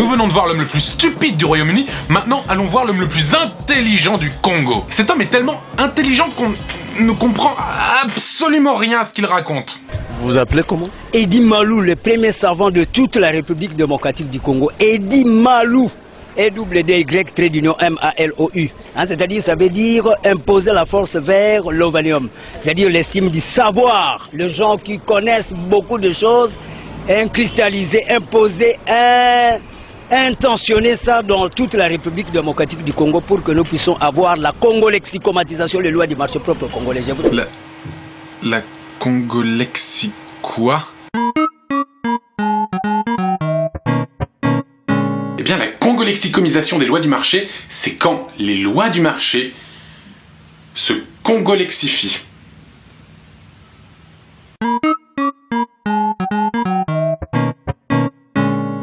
Nous venons de voir l'homme le plus stupide du Royaume-Uni, maintenant allons voir l'homme le plus intelligent du Congo. Cet homme est tellement intelligent qu'on ne comprend absolument rien à ce qu'il raconte. Vous vous appelez comment? Eddy Malou, le premier savant de toute la République démocratique du Congo. Eddy Malou. E-double-D-Y-M-A-L-O-U. C'est-à-dire, ça veut dire imposer la force vers l'ovanium. C'est-à-dire l'estime du savoir. Les gens qui connaissent beaucoup de choses, cristalliser, imposer, intentionner ça dans toute la République démocratique du Congo pour que nous puissions avoir la congolexicomatisation, les lois du marché propre congolais. La congolexie quoi? Eh bien, la congolexicomisation des lois du marché, c'est quand les lois du marché se congolexifient.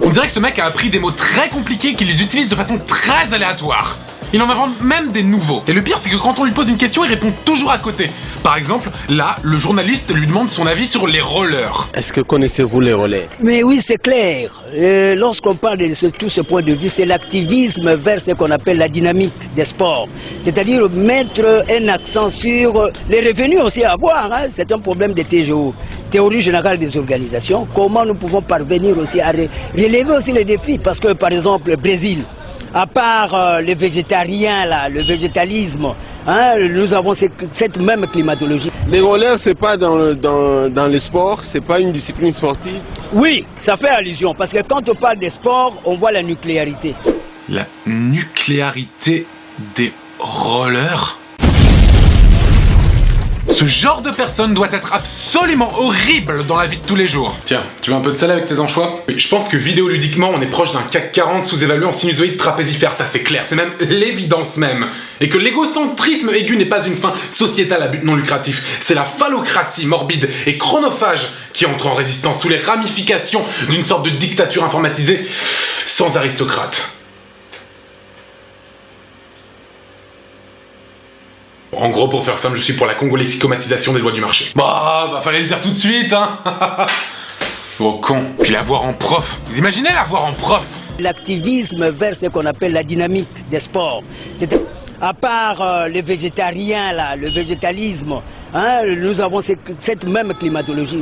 On dirait que ce mec a appris des mots très compliqués qu'il les utilise de façon très aléatoire. Il en invente même des nouveaux. Et le pire, c'est que quand on lui pose une question, il répond toujours à côté. Par exemple, là, le journaliste lui demande son avis sur les rollers. Est-ce que connaissez-vous les relais? Mais oui, c'est clair. Lorsqu'on parle de tout ce point de vue, c'est l'activisme vers ce qu'on appelle la dynamique des sports. C'est-à-dire mettre un accent sur les revenus aussi à avoir. C'est un problème de TGO, théorie générale des organisations. Comment nous pouvons parvenir aussi à relever aussi les défis? Parce que, par exemple, le Brésil, à part les végétariens, là, le végétalisme, nous avons cette même climatologie. Les rollers, c'est pas dans les sports, c'est pas une discipline sportive? Oui, ça fait allusion, parce que quand on parle des sports, on voit la nucléarité. La nucléarité des rollers? Ce genre de personne doit être absolument horrible dans la vie de tous les jours. Tiens, tu veux un peu de salade avec tes anchois? Je pense que vidéoludiquement, on est proche d'un CAC 40 sous-évalué en sinusoïde trapézifère, ça c'est clair, c'est même l'évidence même. Et que l'égocentrisme aigu n'est pas une fin sociétale à but non lucratif, c'est la phallocratie morbide et chronophage qui entre en résistance sous les ramifications d'une sorte de dictature informatisée sans aristocrate. En gros, pour faire simple, je suis pour la congolexicomatisation des lois du marché. Bah, fallait le dire tout de suite, hein. Gros con. Puis la voir en prof. Vous imaginez la voir en prof? L'activisme vers ce qu'on appelle la dynamique des sports. À part les végétariens, là, le végétalisme, nous avons cette même climatologie.